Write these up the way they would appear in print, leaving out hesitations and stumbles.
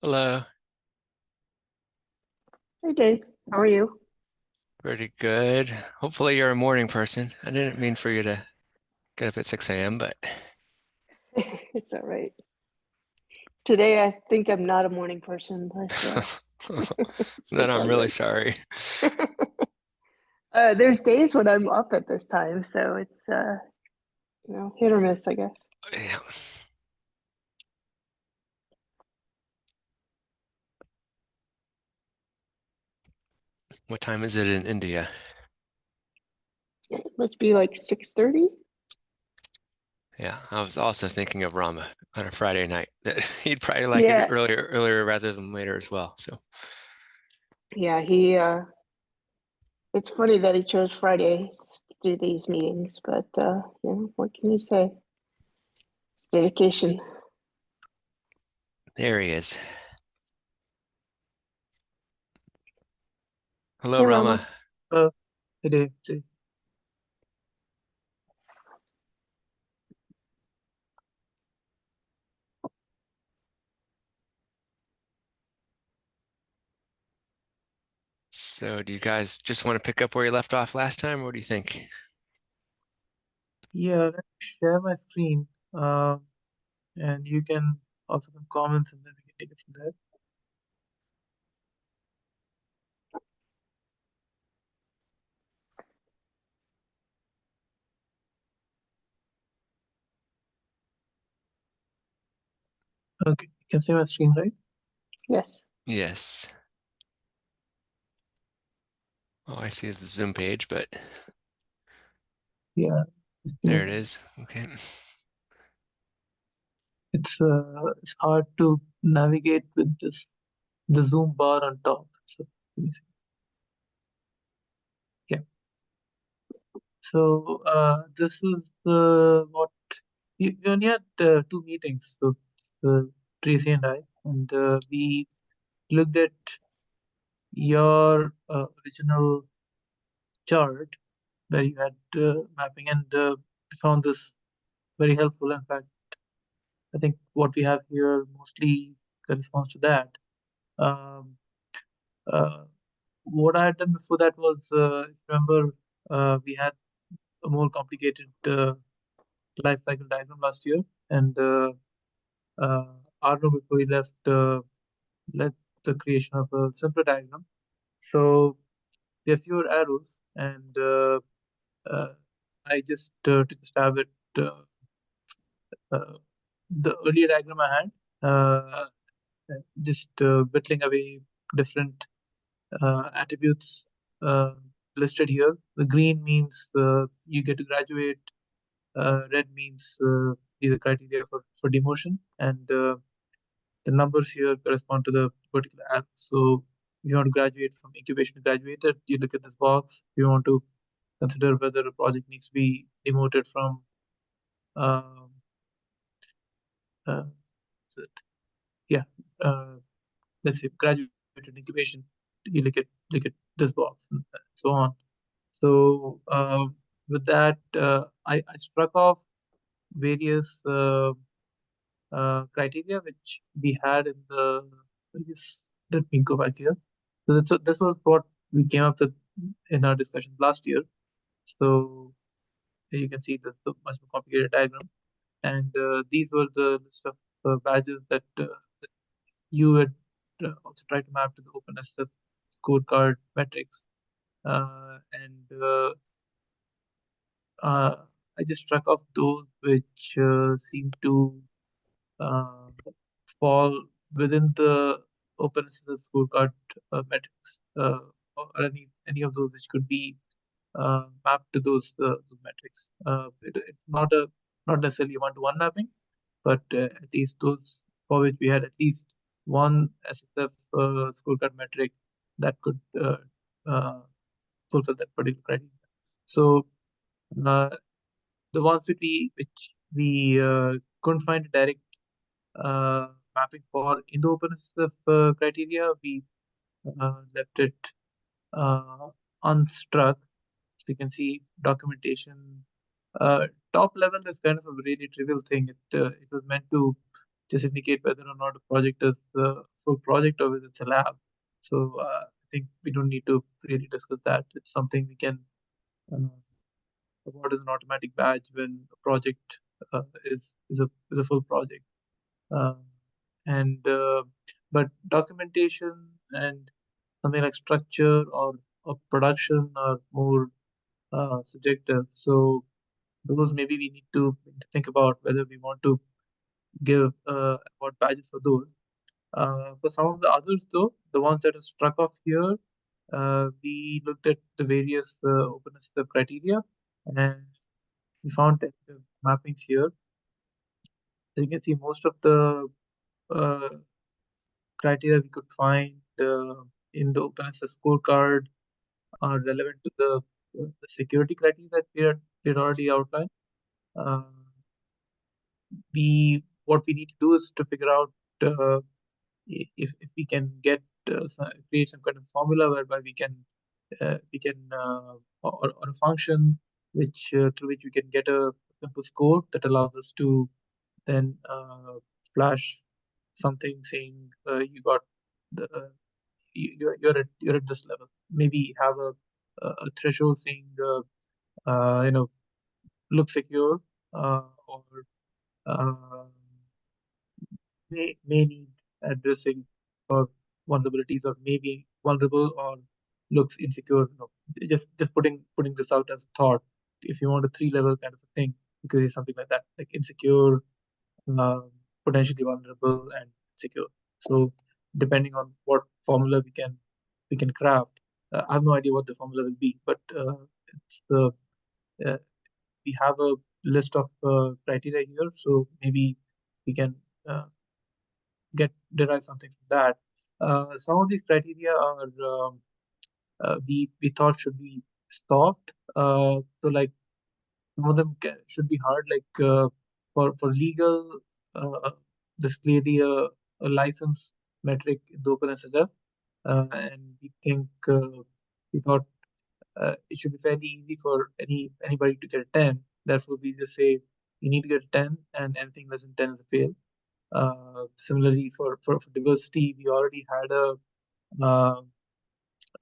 Hello. Hey Dave, how are you? Pretty good. Hopefully you're a morning person. I didn't mean for you to get up at 6 a.m., but It's all right. Today I think I'm not a morning person, but then it's I'm all really good. sorry. There's days when I'm up at this time, so it's hit or miss, I guess. Yeah. What time is it in India? It must be like 6:30. Yeah, I was also thinking of Rama on a Friday night that he'd probably like it Yeah, earlier rather than later as well. So yeah, he it's funny that he chose Fridays to do these meetings, but what can you say? It's dedication. there he is. Hello, Hey Rama. Rama. It is. So do you guys just want to pick up where you left off last time? What do you think? Yeah, let me share my screen. And you can offer some comments and then we can take it from there. Okay, you can see my screen, right? Yes. Yes. All I see is the Zoom page, but Yeah, just give me there a it second. is. Okay. It's hard to navigate with the zoom bar on top. So let me see. Yeah. So this is what we only had two meetings. So uh, Tracy and I, and we looked at your original chart where you had mapping, and found this very helpful. In fact, I think what we have here mostly corresponds to that. Um, uh, what I had done before that was, if you remember, we had a more complicated life cycle diagram last year, and uh, Arno, before he left, led the creation of a simpler diagram. So we have fewer arrows, and uh, I just took a stab at uh, the earlier diagram I had, just whittling away different attributes listed here. The green means you get to graduate. Red means is a criteria for demotion, and the numbers here correspond to the particular app. So if you want to graduate from incubation to graduated, you look at this box. If you want to consider whether a project needs to be demoted from um, uh, is it- yeah, uh, let's say graduated incubation, you look at this box and so on. So with that, I struck off various criteria which we had in the. Yes, let me go back here. So this was what we came up with in our discussion last year. So you can see the much more complicated diagram, and these were the list of badges that you had also tried to map to the OpenSF scorecard metrics. And uh, I just struck off those which seem to uh, fall within the OpenSSL scorecard metrics, or any of those which could be mapped to those metrics. It's not necessarily one-to-one mapping, but at least those for which we had at least one SSF scorecard metric that could uh, fulfill that particular criteria. So uh, the ones which we couldn't find a direct mapping for in the OpenSF criteria, we left it uh, unstruck. So you can see documentation. Uh, Top level is kind of a really trivial thing. It was meant to just indicate whether or not a project is a full project or whether it's a lab. So I think we don't need to really discuss that. It's something we can award as an automatic badge when a project is a full project. Uh, and but documentation and something like structure or production are more subjective. So those maybe we need to think about whether we want to give award badges for those. For some of the others, though, the ones that are struck off here, we looked at the various openness of criteria, and we found tentative mapping here. So you can see most of the uh, criteria we could find in the open access scorecard are relevant to the security criteria that we had already outlined. Uh, what we need to do is to figure out if we can get create some kind of formula whereby we can or a function which through which we can get a simple score that allows us to then flash something saying you got the you're at this level. Maybe have a threshold saying look secure or uh, may need addressing or vulnerabilities or maybe vulnerable or looks insecure. Just putting this out as a thought. If you want a 3-level kind of a thing, you could say something like that, like insecure, uh, potentially vulnerable, and secure. So depending on what formula we can craft, I have no idea what the formula will be, but it's uh, we have a list of criteria here, so maybe we can uh, derive something from that. Some of these criteria are we thought should be soft. So like some of them should be hard, like for legal, there's clearly a license metric in the OpenSSF, and we thought it should be fairly easy for anybody to get a 10. Therefore, we just say you need to get a 10, and anything less than 10 is a fail. Similarly, for diversity, we already had uh,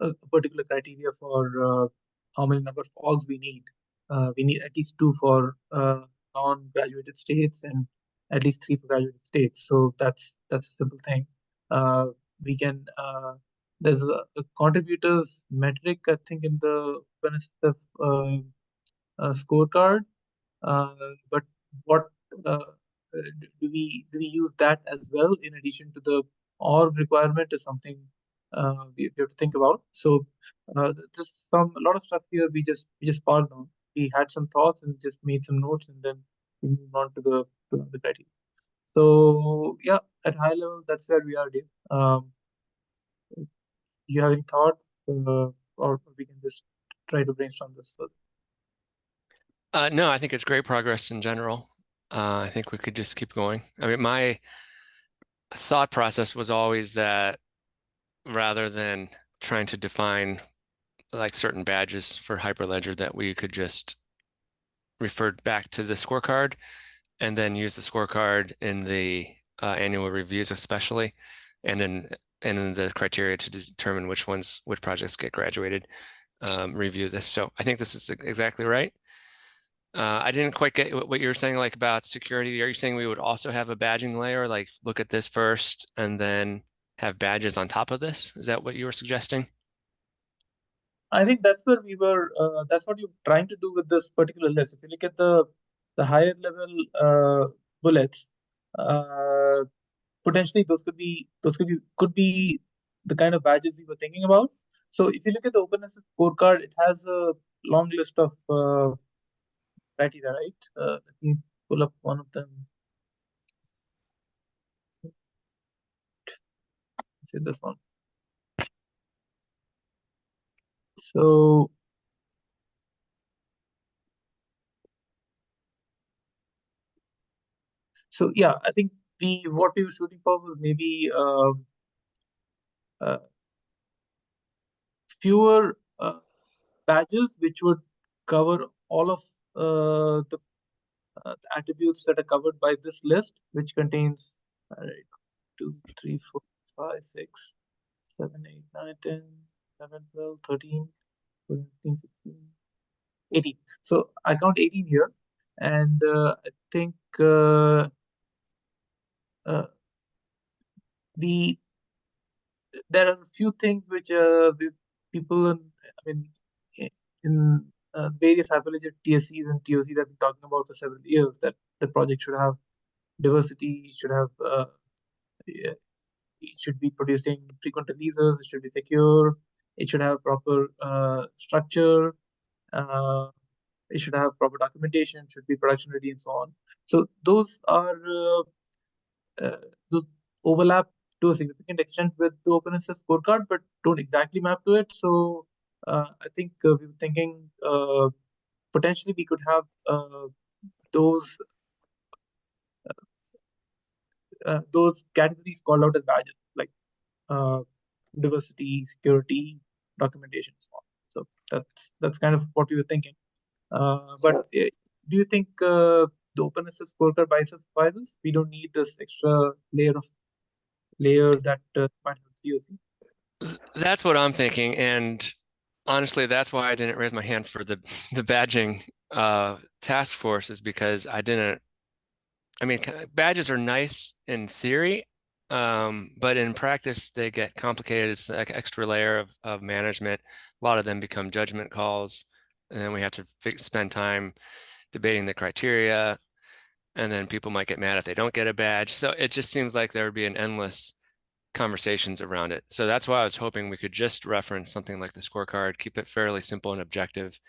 a particular criteria for how many number of orgs we need. We need at least 2 for non-graduated states and at least 3 for graduated states. So that's a simple thing. We can there's a contributors metric I think in the OpenSF scorecard, but what do we use that as well in addition to the org requirement is something we have to think about. So there's a lot of stuff here we just paused on. We had some thoughts and just made some notes and then we moved on to the criteria. So yeah, at high level, that's where we are, Dave. You have any thoughts, or we can just try to brainstorm this further? No, I think it's great progress in general. I think we could just keep going. I mean, my thought process was always that rather than trying to define like certain badges for Hyperledger, that we could just refer back to the scorecard and then use the scorecard in the annual reviews, especially, and in the criteria to determine which projects get graduated, review this. So I think this is exactly right. I didn't quite get what you were saying, like about security. Are you saying we would also have a badging layer, like look at this first and then have badges on top of this? Is that what you were suggesting? I think that's where we were. That's what you're trying to do with this particular list. If you look at the higher level bullets, uh, potentially those could be the kind of badges we were thinking about. So if you look at the openness scorecard, it has a long list of criteria, right? Let me pull up one of them. Say this one. So yeah, I think what we were shooting for was maybe uh, fewer badges which would cover all of the attributes that are covered by this list, which contains All right, 2, 3, 4, 5, 6, 7, 8, 9, 10, 11, 12, 13, 14, 15, 16, 18. So I count 18 here, and I think the there are a few things which people I mean in various affiliated TSCs and TOCs that have been talking about for several years, that the project should have diversity, should have it should be producing frequent releases, it should be secure, it should have proper structure, uh, it should have proper documentation, should be production ready, and so on. So those are those overlap to a significant extent with the OpenSS scorecard, but don't exactly map to it. So I think we were thinking potentially we could have those those categories called out as badges, like uh, diversity, security, documentation, and so on. So that's kind of what we were thinking. But So do you think the OpenSS scorecard by itself suffices? We don't need this extra layer that might help TOC. That's what I'm thinking. And honestly, that's why I didn't raise my hand for the badging task force, is because I didn't. I mean, badges are nice in theory, but in practice they get complicated. It's like extra layer of management. A lot of them become judgment calls, and then we have to spend time debating the criteria, and then people might get mad if they don't get a badge. So it just seems like there would be an endless conversations around it. So that's why I was hoping we could just reference something like the scorecard, keep it fairly simple and objective,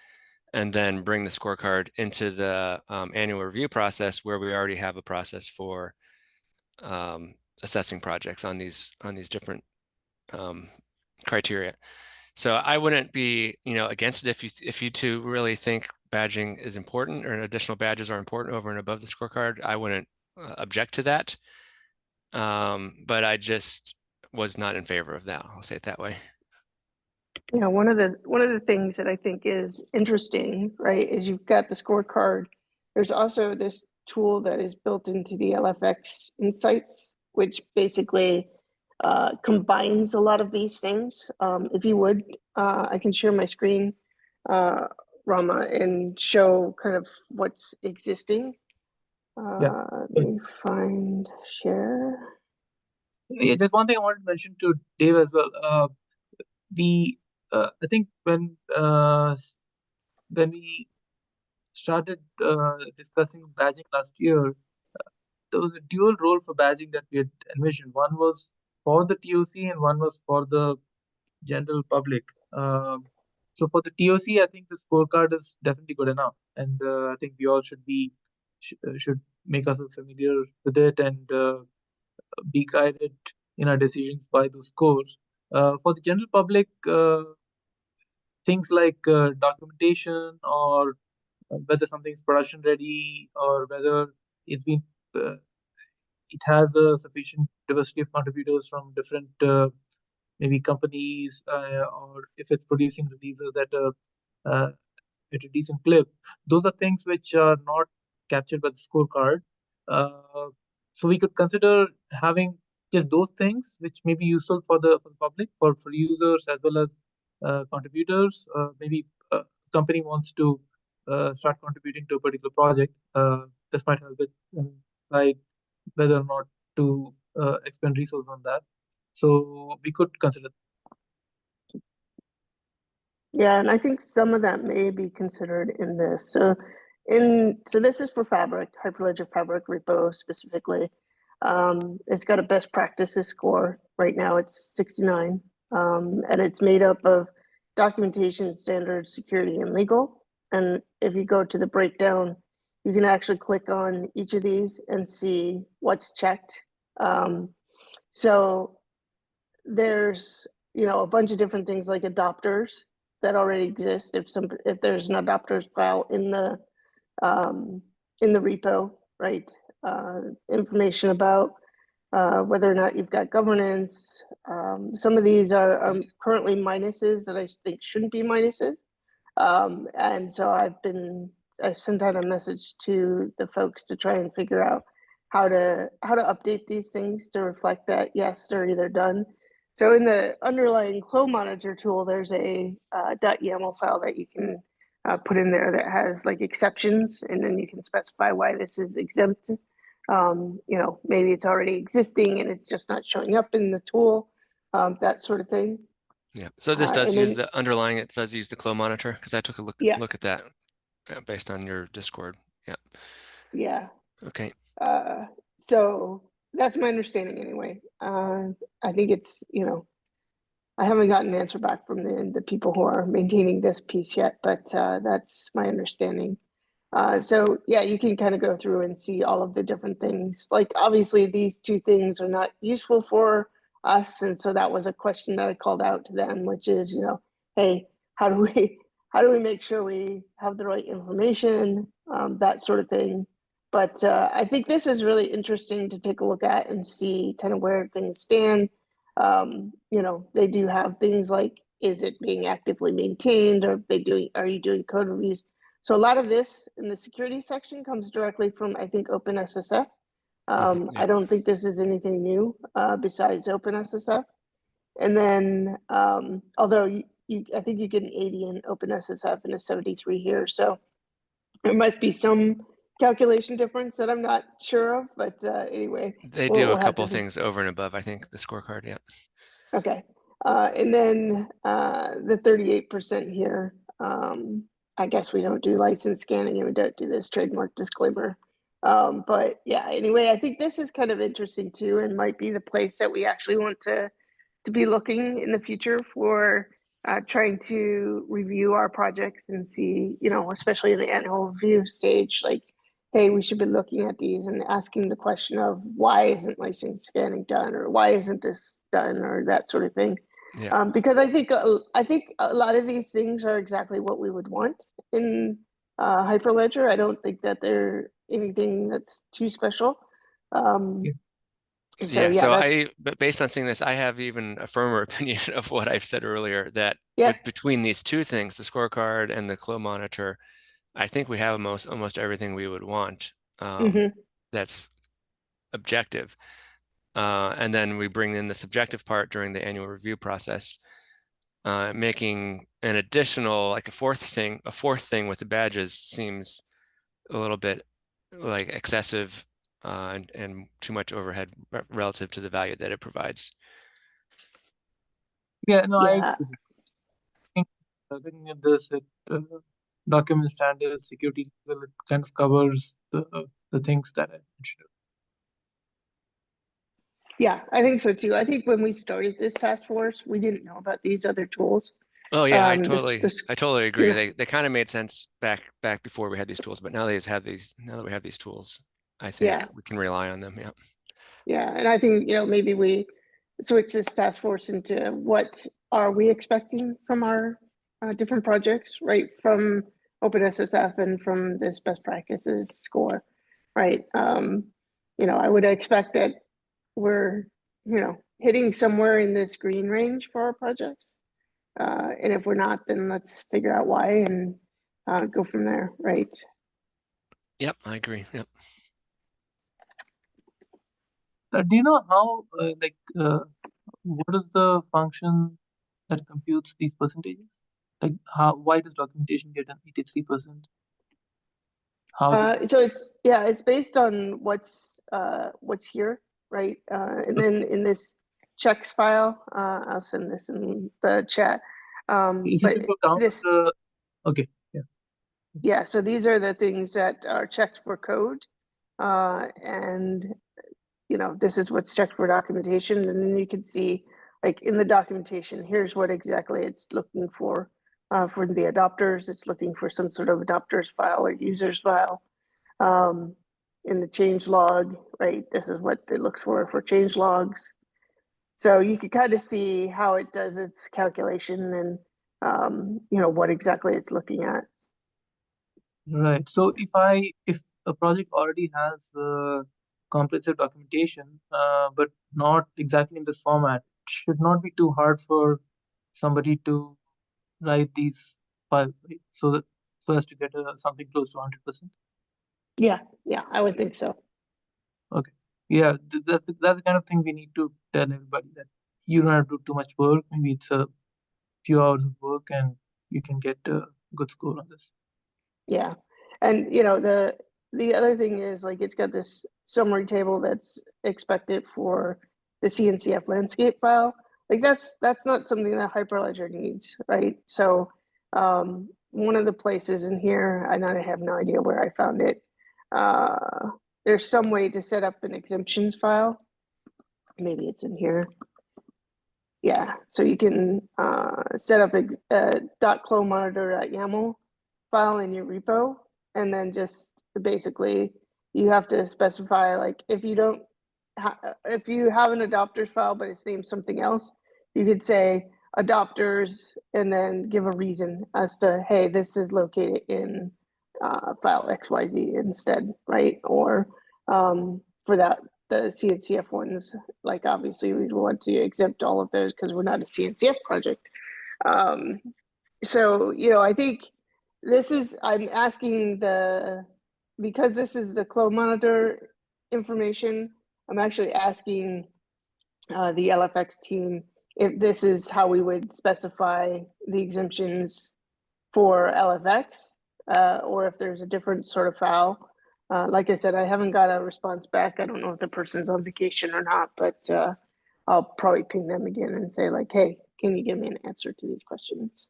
and then bring the scorecard into the annual review process, where we already have a process for assessing projects on these different criteria. So I wouldn't be, against it if you two really think badging is important, or additional badges are important over and above the scorecard. I wouldn't object to that. But I just was not in favor of that. I'll say it that way. yeah, one of the things that I think is interesting, right, is you've got the scorecard. There's also this tool that is built into the LFX Insights, which basically combines a lot of these things. If you would, I can share my screen, Rama, and show kind of what's existing. Yeah. Let me find share. Yeah, there's one thing I wanted to mention to Dave as well. I think when we started discussing badging last year, there was a dual role for badging that we had envisioned. One was for the TOC and one was for the general public. So for the TOC, I think the scorecard is definitely good enough, and I think we all should make ourselves familiar with it and be guided in our decisions by those scores. For the general public, things like documentation, or whether something is production ready, or whether it's been it has a sufficient diversity of contributors from different maybe companies, or if it's producing releases uh, at a decent clip. Those are things which are not captured by the scorecard. Uh, so we could consider having just those things which may be useful for the public, for users as well as contributors. Maybe a company wants to start contributing to a particular project. This might help it decide whether or not to expend resources on that. So we could consider. Yeah, and I think some of that may be considered in this. So this is for Fabric, Hyperledger Fabric repo specifically. It's got a best practices score. Right now it's 69. And it's made up of documentation, standards, security, and legal. And if you go to the breakdown, you can actually click on each of these and see what's checked. So there's a bunch of different things like adopters that already exist. If there's an adopters file in the repo, right? Information about whether or not you've got governance. Some of these are currently minuses that I think shouldn't be minuses. And so I've sent out a message to the folks to try and figure out how to update these things to reflect that yes, they're either done. So in the underlying flow monitor tool, there's a .yaml file that you can put in there that has like exceptions, and then you can specify why this is exempt. Maybe it's already existing and it's just not showing up in the tool, that sort of thing. Yeah. So this does And use then, the underlying, it does use the flow monitor, because I took a yeah, look at that based on your Discord. Yeah. yeah. Okay. So that's my understanding anyway. I think it's, I haven't gotten an answer back from the people who are maintaining this piece yet, but that's my understanding. So yeah, you can kind of go through and see all of the different things. Like obviously these two things are not useful for us. And so that was a question that I called out to them, which is, hey, how do we make sure we have the right information, that sort of thing. But I think this is really interesting to take a look at and see kind of where things stand. They do have things like, is it being actively maintained? Are you doing code reviews? So a lot of this in the security section comes directly from, I think, OpenSSF. Yeah. I don't think this is anything new besides OpenSSF. And then, although I think you get an 80 in OpenSSF and a 73 here. So there must be some calculation difference that I'm not sure of. But anyway, They do a we'll have couple to of things over and above, I think, the scorecard. Yeah. Okay. And then the 38% here, I guess we don't do license scanning and we don't do this trademark disclaimer. But yeah, anyway, I think this is kind of interesting too, and might be the place that we actually want to be looking in the future for trying to review our projects and see, especially in the annual review stage, like, hey, we should be looking at these and asking the question of why isn't license scanning done, or why isn't this done, or that sort of thing. Yeah. Because I think a lot of these things are exactly what we would want in Hyperledger. I don't think that they're anything that's too special. Yeah. So Yeah. yeah, But based on seeing this, I have even a firmer opinion of what I've said earlier, that yeah. between these two things, the scorecard and the flow monitor, I think we have almost everything we would want. Mhm. That's objective. And then we bring in the subjective part during the annual review process, making an additional, like a fourth thing with the badges seems a little bit like excessive and too much overhead relative to the value that it provides. Yeah, no, I Yeah. agree with you. I think looking at this, document standards, security, it kind of covers the things that I mentioned. Yeah, I think so too. I think when we started this task force, we didn't know about these other tools. Oh yeah, I This, totally you agree. know, They kind of made sense back before we had these tools, but now that we have these tools, I think yeah, we can rely on them. Yeah. yeah. And I think, maybe we switch this task force into what are we expecting from our different projects, right? From OpenSSF and from this best practices score, right? I would expect that we're, hitting somewhere in this green range for our projects. And if we're not, then let's figure out why and go from there, right? Yep, I agree. Yep. Do you know how, what is the function that computes these percentages? Like, why does documentation get an 83%? How is it? So it's based on what's here, right? And then in this checks file, I'll send this in the chat. Is it But to count this, the, okay, yeah. yeah, so these are the things that are checked for code. And this is what's checked for documentation. And then you can see, like in the documentation, here's what exactly it's looking for the adopters. It's looking for some sort of adopters file or users file. In the change log, right? This is what it looks for change logs. So you can kind of see how it does its calculation and, what exactly it's looking at. Right. So if a project already has comprehensive documentation, but not exactly in this format, it should not be too hard for somebody to write these files, right? So as to get something close to 100%. Yeah, I would think so. Okay. Yeah, that's the kind of thing we need to tell everybody, that you don't have to do too much work. Maybe it's a few hours of work and you can get a good score on this. Yeah. And you know, the other thing is like it's got this summary table that's expected for the CNCF landscape file. Like that's not something that Hyperledger needs, right? So one of the places in here, and I have no idea where I found it. There's some way to set up an exemptions file. Maybe it's in here. Yeah, so you can set up a .clomonitor.yaml file in your repo, and then just basically you have to specify, like, if you don't if you have an adopters file but it's named something else, you could say adopters and then give a reason as to, hey, this is located in file XYZ instead, right? Or for that, the CNCF ones, like obviously we'd want to exempt all of those because we're not a CNCF project. So, you know, I think I'm asking because this is the Clo Monitor information, I'm actually asking the LFX team if this is how we would specify the exemptions for LFX, or if there's a different sort of file. Like I said, I haven't got a response back. I don't know if the person's on vacation or not, but I'll probably ping them again and say, like, hey, can you give me an answer to these questions?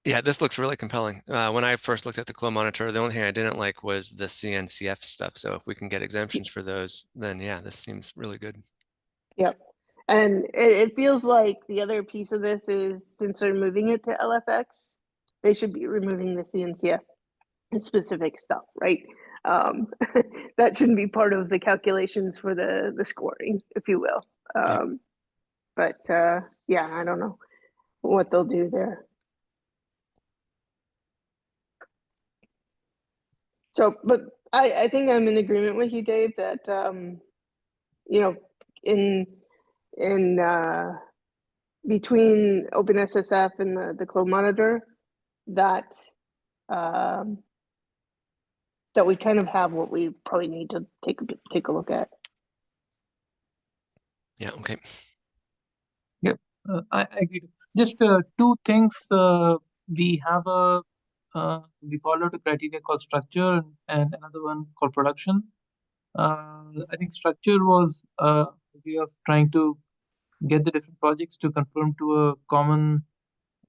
Yeah, this looks really compelling. When I first looked at the Clo monitor, the only thing I didn't like was the CNCF stuff. So if we can get exemptions for those, then yeah, this seems really good. Yep. And it feels like the other piece of this is, since they're moving it to LFX, they should be removing the CNCF specific stuff, right? That shouldn't be part of the calculations for the scoring, if you will. Yeah. But yeah, I don't know what they'll do there. So, but I think I'm in agreement with you, Dave, that you know, in between OpenSSF and the Clo monitor, that that we kind of have what we probably need to take a look at. Yeah. Okay. Yep, I agree. Just two things. We have we call out a criteria called structure and another one called production. I think structure was a way of trying to get the different projects to conform to a common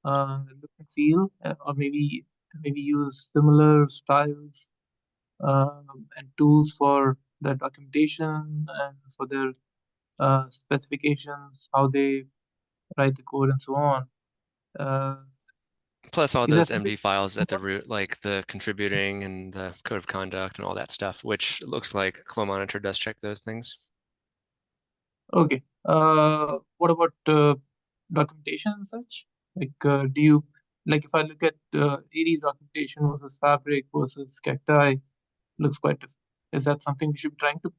look and feel, or maybe use similar styles and tools for their documentation and for their specifications, how they write the code and so on. Plus all Is that those something? MD files at the root, like the contributing and the code of conduct and all that stuff, which looks like Clo monitor does check those things. Okay. What about documentation and such? Like, do you, like, if I look at Aries documentation versus Fabric versus Cacti, looks quite different. Is that something we should be trying to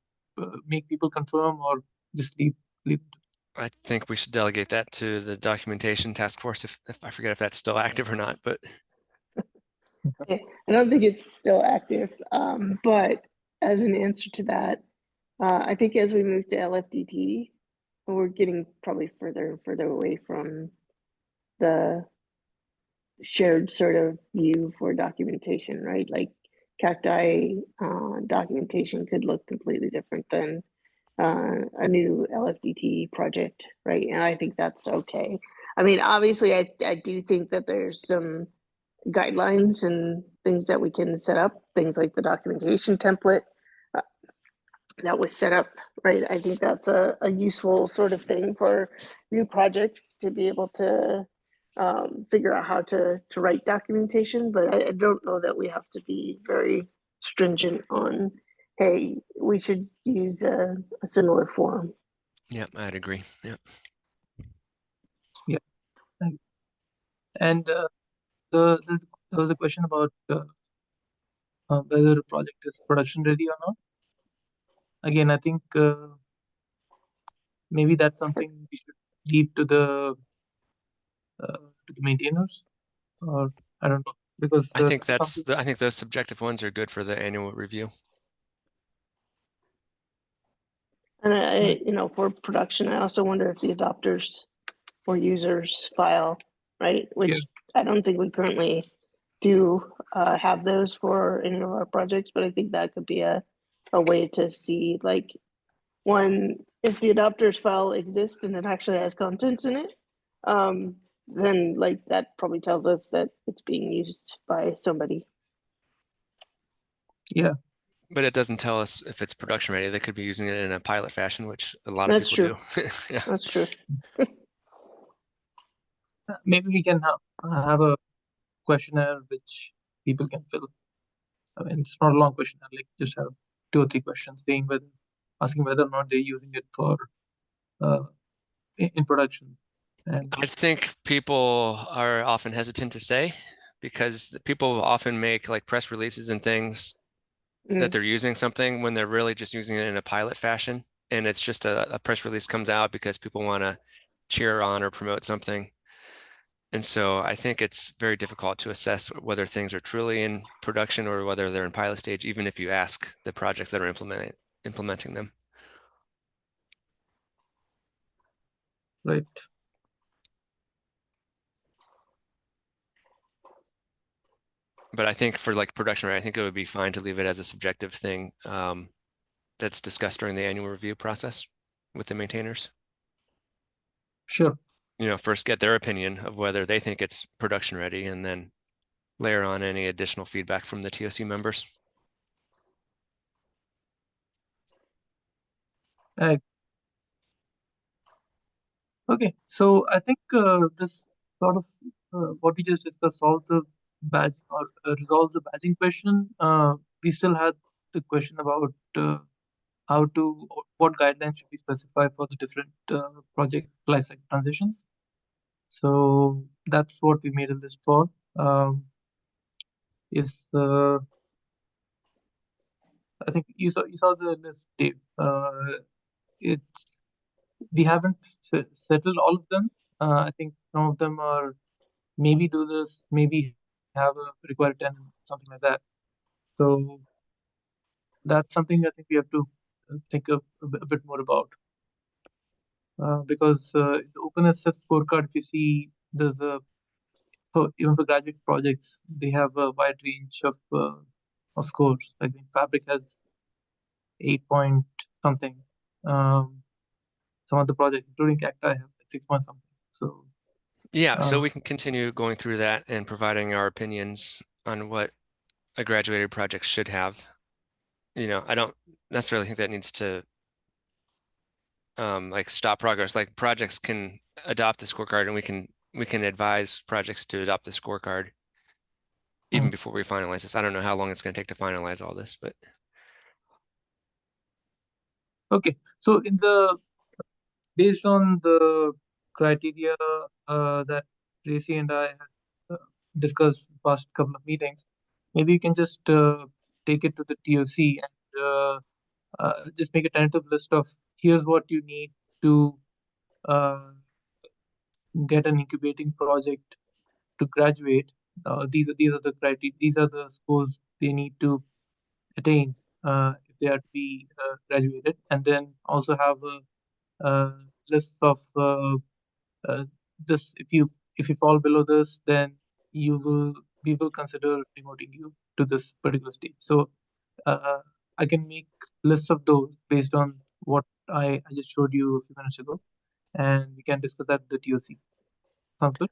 make people confirm, or just leave? I think we should delegate that to the documentation task force if I forget if that's still active or not, but I don't think it's still active, but as an answer to that, I think as we move to LFDT, we're getting probably further and further away from the shared sort of view for documentation, right? Like Cacti documentation could look completely different than a new LFDT project, right? And I think that's okay. I mean, obviously, I do think that there's some guidelines and things that we can set up, things like the documentation template that was set up, right? I think that's a useful sort of thing for new projects to be able to figure out how to write documentation, but I don't know that we have to be very stringent on, hey, we should use a similar form. yeah, I'd agree. Yeah. Yeah. And there was a question about whether a project is production ready or not. Again, I think maybe that's something we should leave to the maintainers, or I don't know, because I think something. I think those subjective ones are good for the annual review. And Right. for production, I also wonder if the adopters or users file, right? Which I don't think we currently do have those for any of our projects, but I think that could be a way to see, like, one, if the adopters file exists and it actually has contents in it, then like that probably tells us that it's being used by somebody. Yeah. But it doesn't tell us if it's production ready. They could be using it in a pilot fashion, which a lot of That's people true. do. Yeah. That's true. Maybe we can have a questionnaire which people can fill. I mean, it's not a long questionnaire, like just have 2 or 3 questions asking whether or not they're using it for in production. And I think people are often hesitant to say because people often make like press releases and things that they're using something when they're really just using it in a pilot fashion. And it's just a press release comes out because people want to cheer on or promote something. And so I think it's very difficult to assess whether things are truly in production or whether they're in pilot stage, even if you ask the projects that are implementing them. right. But I think for like production, right, I think it would be fine to leave it as a subjective thing that's discussed during the annual review process with the maintainers. Sure. First get their opinion of whether they think it's production ready and then layer on any additional feedback from the TOC members. Okay, so I think this sort of what we just discussed solves the badging or resolves the badging question. We still had the question about what guidelines should be specified for the different project lifecycle transitions. So that's what we made a list for. Is I think you saw the list, Dave. It's We haven't settled all of them. I think some of them are maybe do this, maybe have a require tenant, something like that. So that's something I think we have to think a bit more about. Because the OpenSF scorecard, if you see, there's even for graduate projects, they have a wide range of scores. I think Fabric has 8 point something. Some of the projects, including Cacti, have 6 point something. So Yeah, so we can continue going through that and providing our opinions on what a graduated project should have. I don't necessarily think that needs to like stop progress. Like projects can adopt the scorecard and we can advise projects to adopt the scorecard even before we finalize this. I don't know how long it's going to take to finalize all this, but okay. So based on the criteria that Tracy and I had discussed the past couple of meetings, maybe you can just take it to the TOC and just make a tentative list of here's what you need to uh, get an incubating project to graduate. These are the criteria. These are the scores they need to attain if they are to be graduated, and then also have a list of this. If you fall below this, then we will consider demoting you to this particular stage. So uh, I can make lists of those based on what I just showed you a few minutes ago, and we can discuss that at the TOC. Sounds good?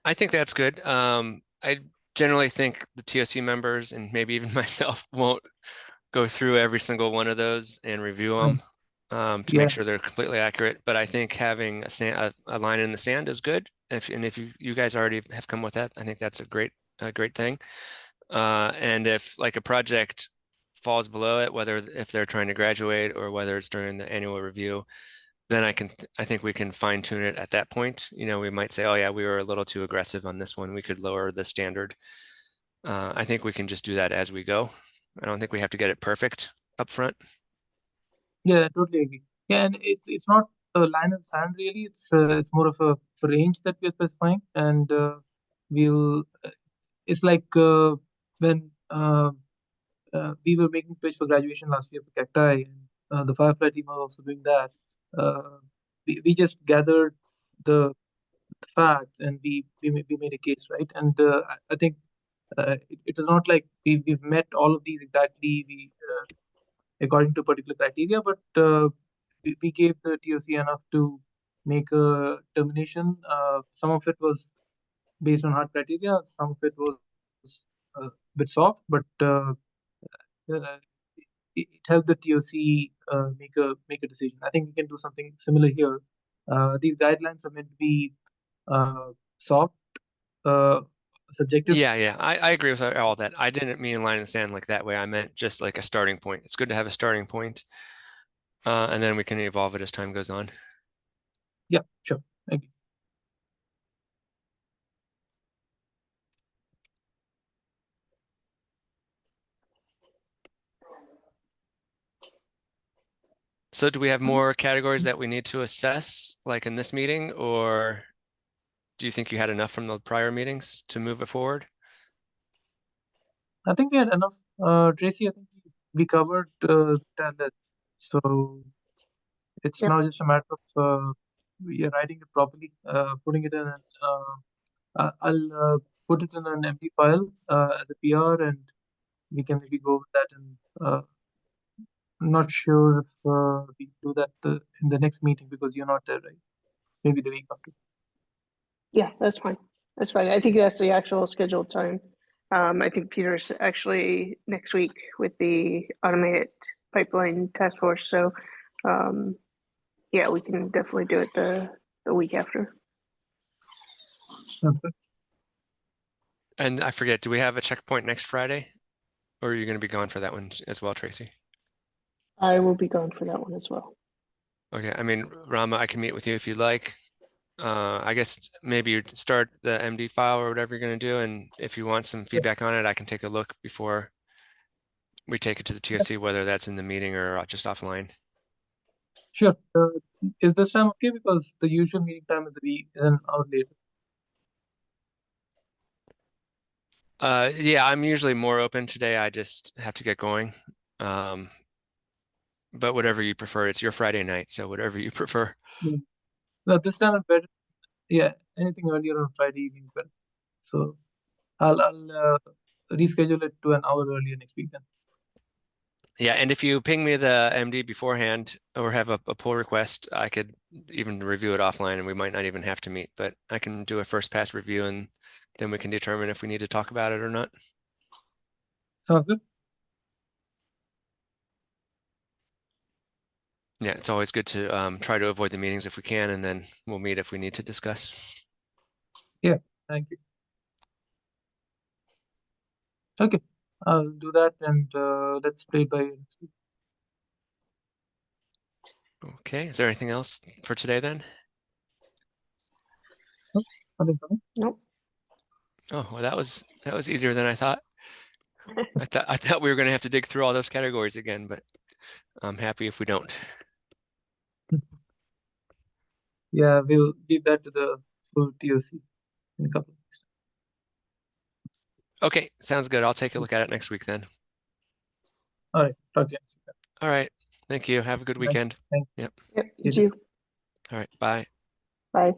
I think that's good. I generally think the TOC members and maybe even myself won't go through every single one of those and review them to make Yeah, sure they're completely accurate. But I think having a line in the sand is good. If you guys already have come with that, I think that's a great thing. And if like a project falls below it, whether if they're trying to graduate or whether it's during the annual review, then I think we can fine tune it at that point. We might say, oh yeah, we were a little too aggressive on this one. We could lower the standard. I think we can just do that as we go. I don't think we have to get it perfect up front. yeah, I totally agree. Yeah, and it's not a line in the sand really. It's more of a range that we're specifying, and we'll. It's like when we were making pitch for graduation last year for Cacti, and the Firefly team was also doing that. We just gathered the facts and we made a case, right? And I think it is not like we've met all of these exactly according to particular criteria, but we gave the TOC enough to make a termination. Some of it was based on hard criteria, some of it was a bit soft, but uh, it helped the TOC make a decision. I think we can do something similar here. These guidelines are meant to be soft, uh, subjective. Yeah, I agree with all that. I didn't mean line in the sand like that way. I meant just like a starting point. It's good to have a starting point, and then we can evolve it as time goes on. Yeah, sure. Agree. So do we have more categories that we need to assess, like in this meeting, or do you think you had enough from the prior meetings to move it forward? I think we had enough. Tracy, I think we covered that. So it's Yep. now just a matter of we are writing it properly, putting it in. I'll put it in an empty file as a PR, and we can maybe go with that. And I'm not sure if we do that in the next meeting because you're not there, right? Maybe the week after. Yeah, that's fine. That's fine. I think that's the actual scheduled time. I think Peter's actually next week with the automated pipeline task force. So, yeah, we can definitely do it the week after. Okay. And I forget, do we have a checkpoint next Friday? Or are you going to be gone for that one as well, Tracy? I will be gone for that one as well. Okay, I mean, Rama, I can meet with you if you'd like. I guess maybe you start the MD file or whatever you're going to do, and if you want some feedback on it, I can take a look before we take it to the TOC, whether that's in the meeting or just offline. Sure. Is this time okay? Because the usual meeting time is an hour later. Yeah, I'm usually more open today. I just have to get going. But whatever you prefer, it's your Friday night, so whatever you prefer. Yeah. No, this time is better. Yeah, anything earlier on Friday evening is better. So I'll reschedule it to an hour earlier next week then. Yeah, and if you ping me the MD beforehand or have a pull request, I could even review it offline and we might not even have to meet, but I can do a first pass review and then we can determine if we need to talk about it or not. Sounds good. Yeah, it's always good to try to avoid the meetings if we can, and then we'll meet if we need to discuss. Yeah, thank you. Okay, I'll do that and let's play it by ear next week. Okay, is there anything else for today then? Nope, nothing for me. Nope. Oh, well, that was easier than I thought. I thought we were going to have to dig through all those categories again, but I'm happy if we don't. Yeah, we'll leave that to the full TOC in a couple of weeks. Okay, sounds good. I'll take a look at it next week then. All right, talk to you next week. All right. Thank you. Have a good weekend. Thanks. Yep. Yep. You You too. too. All right. Bye. Bye.